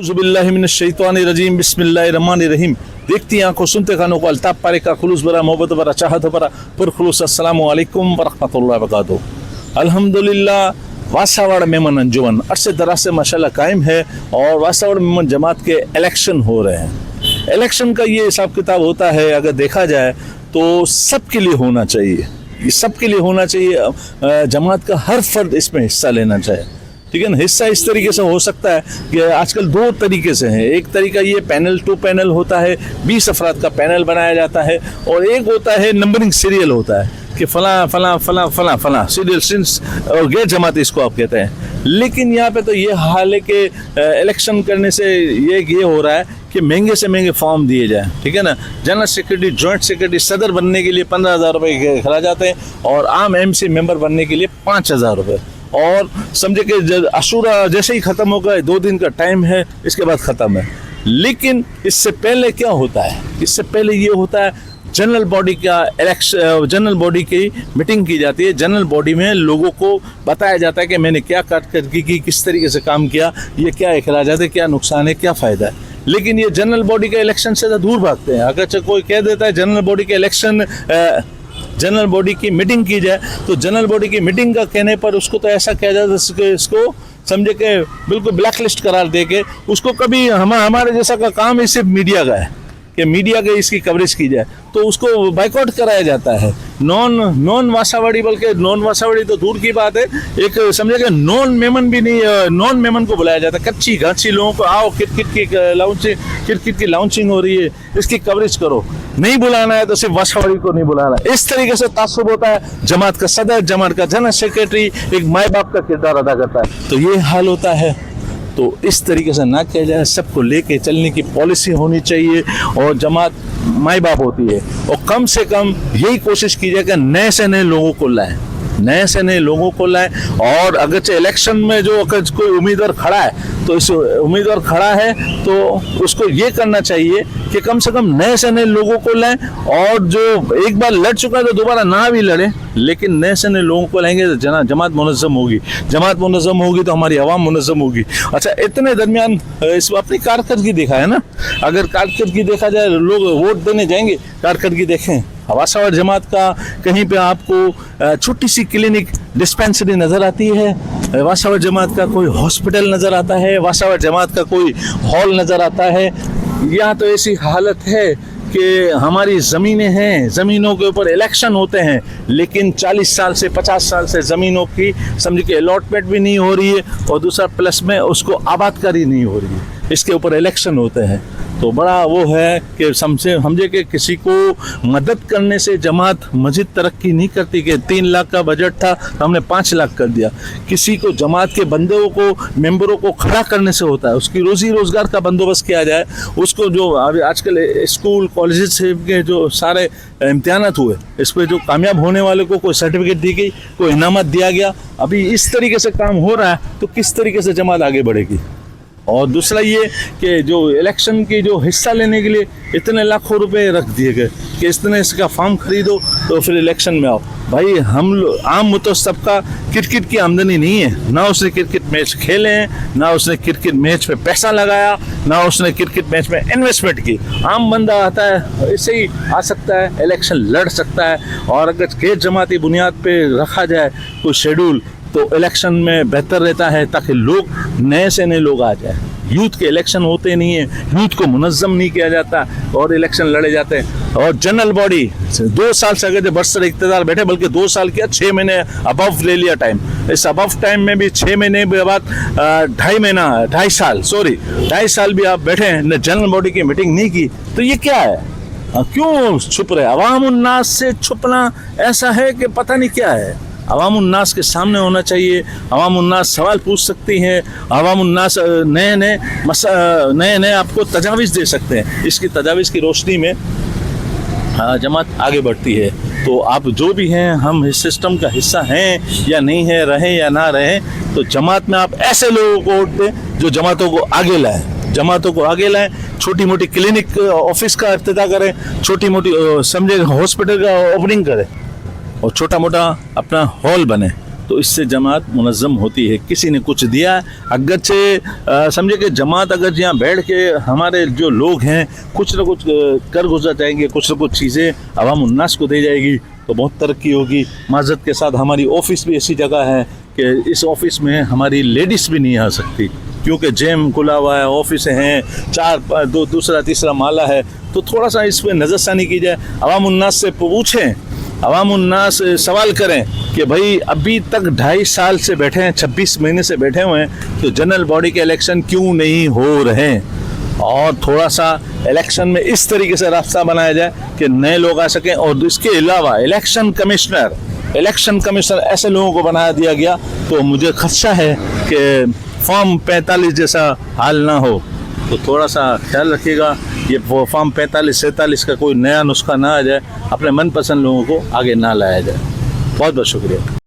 रजीम बिस्मिल्लाहिर्रहमानिर्रहीम। देखती आंखों सुनते कानों को अल्ताफ पारे का खुलूस भरा मोहब्बत भरा चाहत भरा पुरखुलूस अस्सलामु अलैकुम वरहमतुल्लाहि वबरकातुहू। अल्हम्दुलिल्लाह वासावाड़ मेमन अंजुमन अरसे दराज से माशाल्लाह कायम है और वासावाड़ मेमन जमात के इलेक्शन हो रहे हैं। इलेक्शन का ये हिसाब किताब होता है, अगर देखा जाए तो सबके लिए होना चाहिए, ये सबके लिए होना चाहिए। जमात का हर फर्द इसमें हिस्सा लेना चाहिए, ठीक है ना। हिस्सा इस तरीके से हो सकता है कि आजकल दो तरीके से है। एक तरीका ये पैनल टू पैनल होता है, 20 अफराद का पैनल बनाया जाता है, और एक होता है नंबरिंग सीरियल होता है कि फला फला फला फला फला सीरियल सिंस और गैर जमात इसको आप कहते हैं। लेकिन यहाँ पे तो ये हाल है कि इलेक्शन करने से ये हो रहा है कि महंगे से महंगे फॉर्म दिए जाए, ठीक है ना। जनरल सेक्रेटरी, जॉइंट सेक्रेटरी, सदर बनने के लिए 15,000 रुपये के खर्च जाते हैं और आम MC मेंबर बनने के लिए 5,000 रुपये। और समझे कि अशूरा जैसे ही ख़त्म होगा, 2 दिन का टाइम है, इसके बाद ख़त्म है। लेकिन इससे पहले क्या होता है, इससे पहले ये होता है जनरल बॉडी का इलेक्शन, जनरल बॉडी की मीटिंग की जाती है। जनरल बॉडी में लोगों को बताया जाता है कि मैंने क्या कारकर्दगी की, किस तरीके से काम किया, ये क्या अखराजात है, क्या नुकसान है, क्या फ़ायदा है। लेकिन ये जनरल बॉडी के इलेक्शन से तो दूर भागते हैं। अगर कोई कह देता है जनरल बॉडी के इलेक्शन, जनरल बॉडी की मीटिंग की जाए, तो जनरल बॉडी की मीटिंग का कहने पर उसको तो ऐसा कहा जाता है, इसको समझे कि बिल्कुल ब्लैक लिस्ट करार दे के उसको कभी हमारे जैसा का काम ही सिर्फ मीडिया का है कि मीडिया के इसकी कवरेज की जाए, तो उसको बाइकआउट कराया जाता है। नॉन वासावाड़ी, बल्कि नॉन वासावाड़ी तो दूर की बात है, एक समझे कि नॉन मेमन भी नहीं, नॉन मेमन को बुलाया जाता है। कच्ची घाची लोगों को आओ, क्रिकेट की लॉन्चिंग हो रही है, इसकी कवरेज करो। नहीं बुलाना है तो सिर्फ वासावाड़ी को नहीं बुलाना। इस तरीके से तासुब होता है। जमात का सदर, जमात का जनरल सेक्रेटरी एक माए बाप का किरदार अदा करता है, तो ये हाल होता है। तो इस तरीके से ना किया जाए, सबको लेके चलने की पॉलिसी होनी चाहिए। और जमात माई बाप होती है, और कम से कम यही कोशिश की जाए कि नए से नए लोगों को लाएं, नए से नए लोगों को लाएं। और अगर इलेक्शन में जो अगर कोई उम्मीदवार खड़ा है, तो इस उम्मीदवार खड़ा है तो उसको ये करना चाहिए कि कम से कम नए से नए लोगों को लाएं, और जो एक बार लड़ चुका है तो दोबारा ना भी लड़े, लेकिन नए से नए लोगों को लाएंगे तो जमात मुनज़्ज़म होगी। जमात मुनज़्ज़म होगी तो हमारी आवाम मुनज़्ज़म होगी। अच्छा, इतने दरमियान इस अपनी कारकर्दगी देखा है ना। अगर कारकर्दगी देखा जाए, लोग वोट देने जाएंगे, कारकर्दगी देखें। वासावाड़ जमात का कहीं पे आपको छोटी सी क्लिनिक, डिस्पेंसरी नज़र आती है, वासावाड़ जमात का कोई हॉस्पिटल नज़र आता है, वासावाड़ जमात का कोई हॉल नज़र आता है। यहाँ तो ऐसी हालत है कि हमारी ज़मीनें हैं, ज़मीनों के ऊपर इलेक्शन होते हैं, लेकिन 40 साल से 50 साल से ज़मीनों की समझे कि अलॉटमेंट भी नहीं हो रही है, और दूसरा प्लस में उसको आबादकारी नहीं हो रही है, इसके ऊपर इलेक्शन होते हैं। तो बड़ा वो है कि समझे कि किसी को मदद करने से जमात मज़ीद तरक्की नहीं करती कि 3 लाख का बजट था तो हमने 5 लाख कर दिया। किसी को जमात के बंदों को, मेंबरों को खड़ा करने से होता है, उसकी रोज़ी रोज़गार का बंदोबस्त किया जाए। उसको जो अभी आजकल स्कूल कॉलेज के जो सारे इम्तिहानात हुए, इस पर जो कामयाब होने वाले को कोई सर्टिफिकेट दी गई, कोई इनामत दिया गया। अभी इस तरीके से काम हो रहा है, तो किस तरीके से जमात आगे बढ़ेगी। और दूसरा ये कि जो इलेक्शन की जो हिस्सा लेने के लिए इतने लाखों रुपए रख दिए गए कि इतने इसका फॉर्म खरीदो तो फिर इलेक्शन में आओ। भाई हम आम मुतवस्सित का क्रिकेट की आमदनी नहीं है, ना उसने क्रिकेट मैच खेले हैं, ना उसने क्रिकेट मैच पे पैसा लगाया, ना उसने क्रिकेट मैच में इन्वेस्टमेंट की। आम बंदा आता है, ऐसे ही आ सकता है, इलेक्शन लड़ सकता है। और अगर गैर जमाती बुनियाद पे रखा जाए कोई शेड्यूल, तो इलेक्शन में बेहतर रहता है, ताकि लोग नए से नए लोग आ जाए। यूथ के इलेक्शन होते नहीं है, यूथ को मुनज़्ज़म नहीं किया जाता और इलेक्शन लड़े जाते हैं। और जनरल बॉडी 2 साल से अगर बरसर इक़्तिदार बैठे, बल्कि 2 साल किया, 6 महीने अबव ले लिया टाइम। इस अबव टाइम में भी 6 महीने के बाद 2.5 साल भी आप बैठे हैं, न जनरल बॉडी की मीटिंग नहीं की, तो ये क्या है? क्यों छुप रहे? अवाम उन्नास से छुपना ऐसा है कि पता नहीं क्या है। अवाम उन्नास के सामने होना चाहिए, अवाम उन्नास सवाल पूछ सकती हैं, अवाम उन्नास नए नए आपको तजावीज़ दे सकते हैं। इसकी तजावीज़ की रोशनी में जमात आगे बढ़ती है। तो आप जो भी हैं, हम इस सिस्टम का हिस्सा हैं या नहीं है, रहें या ना रहें, तो जमात में आप ऐसे लोगों को वोट दें जो जमातों को आगे लाएं, जमातों को आगे लाएं। छोटी मोटी क्लिनिक ऑफिस का इफ्तिताह करें, छोटी मोटी समझे हॉस्पिटल का ओपनिंग करें, और छोटा मोटा अपना हॉल बने, तो इससे जमात मुनज़्ज़म होती है। किसी ने कुछ दिया, अगरचे समझे कि जमात अगर यहाँ बैठ के हमारे जो लोग हैं कुछ ना कुछ कर गुजर जाएंगे, कुछ ना कुछ चीज़ें अवाम उन्नास को दे जाएगी तो बहुत तरक्की होगी। माज़रत के साथ हमारी ऑफ़िस भी ऐसी जगह है कि इस ऑफ़िस में हमारी लेडीज़ भी नहीं आ सकती, क्योंकि जेम खुला हुआ है, ऑफिस हैं, दूसरा तीसरा माला है। तो थोड़ा सा इस पर नज़रसानी की जाए, अवाम उन्नास से पूछें, अवाम उन्नास सवाल करें कि भाई अभी तक 2.5 साल से बैठे हैं, 26 महीने से बैठे हुए हैं, तो जनरल बॉडी के इलेक्शन क्यों नहीं हो रहे हैं। और थोड़ा सा इलेक्शन में इस तरीके से रास्ता बनाया जाए कि नए लोग आ सकें। और इसके अलावा इलेक्शन कमिश्नर ऐसे लोगों को बना दिया गया तो मुझे खदशा है कि फॉर्म 45 जैसा हाल ना हो। तो थोड़ा सा ख्याल रखिएगा, ये फॉर्म 45-47 का कोई नया नुस्खा ना आ जाए, अपने मनपसंद लोगों को आगे ना लाया जाए। बहुत बहुत शुक्रिया।